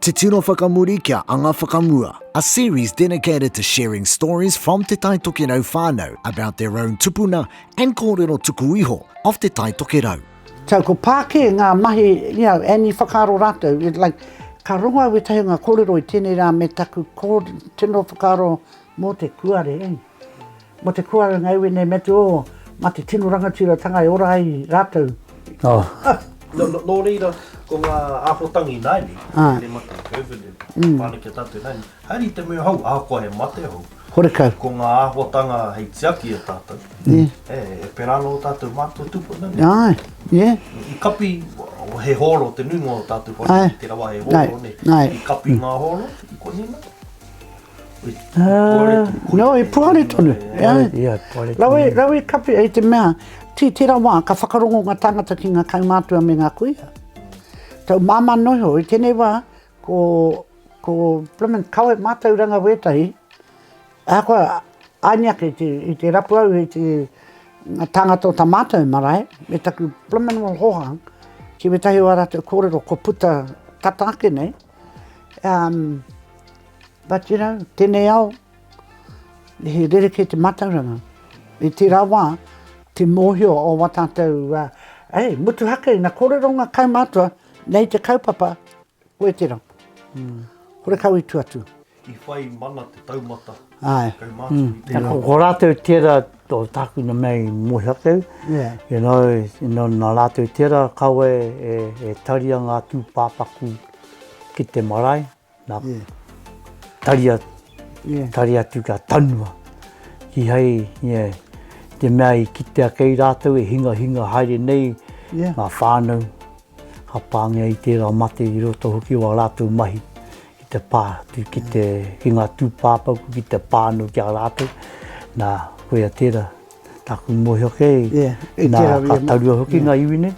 Te Tino Whakamuri kia Anga Whakamua, a series dedicated to sharing stories from Te Tai Toke Rau whānau about their own tupuna and kōrero tuku iho of Te Tai Toke Rau. So ko pāke ngā mahi, ani whakaro rātou, like, ka ronga we tahi ngā kōrero I tēnei rā me taku tino whakaro mō te kuare, Mō te kuare ngai wene me te o, ma te tino rangatira tanga ora ai rātou. Nō reira, ko ngā āhotangi nai ni, ne mata COVID, whāneke tātou nai ni. Haere te mea hau, ākoa he mate hau. Horekau. Ko ngā āhotanga hei tiaki e tātou. E perano o tātou mātou tupu nani. Ai, I kapi, he horo te nungo o tātou hori, te rawa he horo ne. I kapi ngā horo, I koni nai. No, I puare tonu. Rawe kapi e te mea, te rawa ka whakarongo ngā tangata ki ngā kaumātua me ngā kuia. Tau māma noho, I tēnei wā, ko Plymouth kawe mātou ranga wētahi, koa aniake I te rapu au I te tangata o ta mātou marae, me taku Plymouth hohang, ki wētahi o rātou kōrero ko puta tatake nei. But tēnei au, he rereke te matauranga. I te rawa, te mōhio o watātou, mutu hake, nā kōreronga kaumātua, nei te kaupapa, koe te rau. Kore kau I tuatu. I whai mana te taumata. Kaumātua. Ko rātou tērā tō tāku na mei mōhiakeu. Nā rātou tērā kaue e taria ngā tūpāpaku ki te marae. Taria atu ka tanua. Ki hei, te mea I kitea kei rātou e hinga haere nei ngā whānau. Ka pāngia I tērā mate I roto hoki o rātou mahi. Ki te pā, ki te hinga tūpāpaku, ki te pānau ki a rātou. Nā, koe a tērā, tāku mōhioke, nā ka tarua hoki ngā iwine.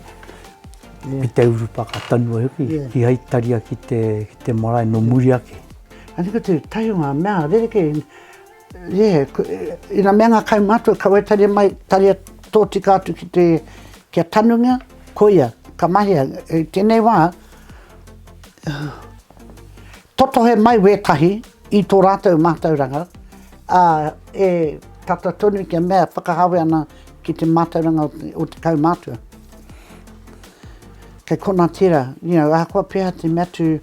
Ki te urupa ka tanua hoki. Ki hei taria ki te marae no muri ake. Ani ko te taionga mea, rereke, ina mea ngā kaumātua, ka wai taria tō tika atu ki a tanunga, koia, ka mahia, tēnei wā, toto he mai wētahi I tō rātou mātauranga, tata tonu ki a mea whakahawe ana ki te mātauranga o te kaumātua. Kei kona tira, akoa pēha te mea tu,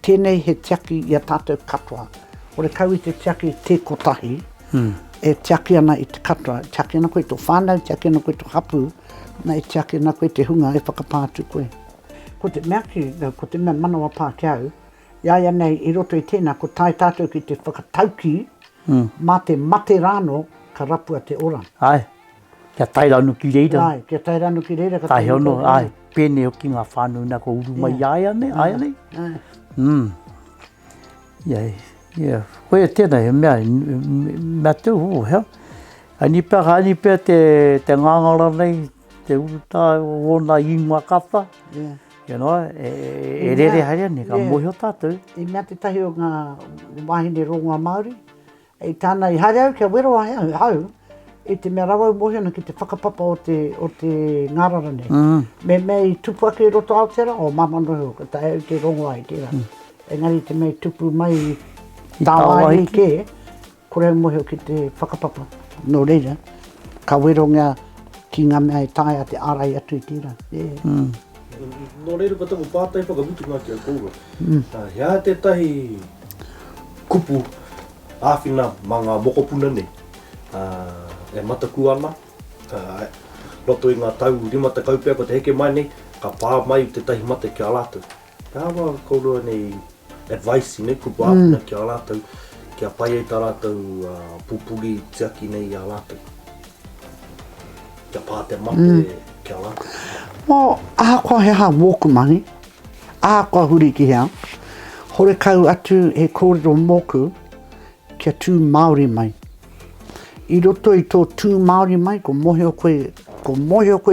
tēnei he tiaki I a tātou katoa. Ore kau I te tiaki te kotahi, e tiaki ana I te katoa, tiaki ana koe tō whānau, tiaki ana koe tō hapu, na e tiaki ana koe te hunga e whakapātu koe. Ko te mea ko te mea manawa Pākehau, iaia nei I roto I tēnā, ko tai tātou ki te whakatauki, mā te mate rāno, ka rapua te ora. Ai, kia tai ranu ki reira. Ai, kia tai ranu ki reira. Tai hono, ai, pēne o ki ngā whānau nā ko uru mai aia nei. Koe tēnei, mea te uho, hea. Ani pēr te ngangara nei, te uruta o nā ingoa kapa. E rere haere ne, ka mōhio tātou. I mea te tahi o ngā wahine rongoa Māori. E tāna I haere au kia wero hau, I te mea rawau mōhio na ki te whakapapa o te ngarara nei. Me I tupu ake I roto Aoteara, o mamanoho, ka tae au te rongoa I tērā. Engari te mei tupu mai tāwai I ke, kore au mōhio ki te whakapapa. Nō reira, ka wero ngā ki ngā mea I tae a te arai atu I tērā. Nō reira ka tamu pātai whakamutu ngā ki a koura. Hea te tahi kupu āwhina mā ngā mokopuna nei. E mataku ana, roto I ngā tau rimata kaupea ko te heke mai nei, ka pā mai te tahi mate ki a rātou. Pēawa kaurua nei advice nei, kupu āwhina ki a rātou, kia pai ei tā rātou pupuri tiaki nei a rātou. Kia pā te mate ki a rātou. Mō, ākoa he hā wōkumangi, ākoa huri ki hea, hore kau atu he kōrero mōku kia tū Māori mai. I roto I tō tū Māori mai, ko mohio koe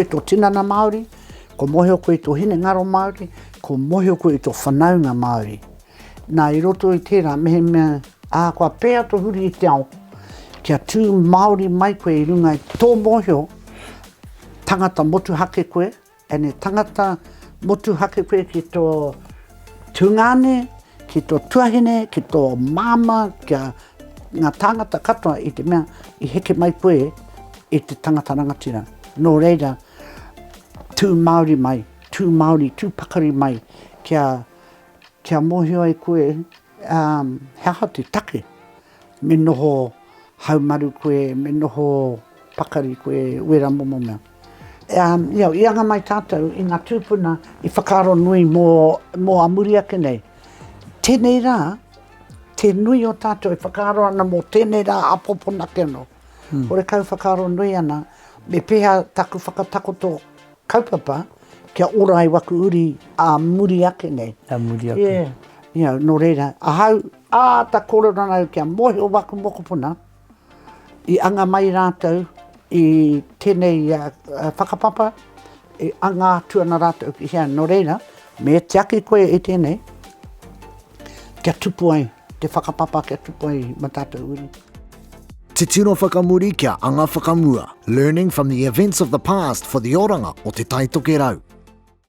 tō tinana Māori, ko mohio koe tō hine ngaro Māori, ko mohio koe tō whanaunga Māori. Nā I roto I tērā mehe mea ākoa pēa tō huri I te ao, kia tū Māori mai koe I runga I tō mohio, tangata motu hake koe, ene tangata motu hake koe ki tō tungane, ki tō tuahine, ki tō māma, kia ngā tāngata katoa i te mea i heke mai pue i te tangata rangatira. Nō reira, tū Māori mai, tū Māori, tū pakari mai, kia mōhio ai koe, he aha te take, me noho haumaru koe, me noho pakari koe, wera momo mea. I anga mai tātou i ngā tūpuna i whakaaro nui mō amuri ake nei. Tēnei rā, te nui o tātou i whakaaro ana mō tēnei rā apopona ke no. Hore kau whakaaro nui ana, me pēha taku whakatakoto kaupapa, kia ora ai waku uri a muri ake nei. A muri ake. Nō reira, ahau, ta kōrero nau kia mohi o waku mokopuna, i anga mai rātou, i tēnei whakapapa, i anga tuana rātou ki hea. Nō reira, me te ake koe i tēnei, kia tupu ai, te whakapapa kia tupu ai ma tātou uri. Te tino whakamuri kia anga whakamua, learning from the events of the past for the oranga o te taitoke rau.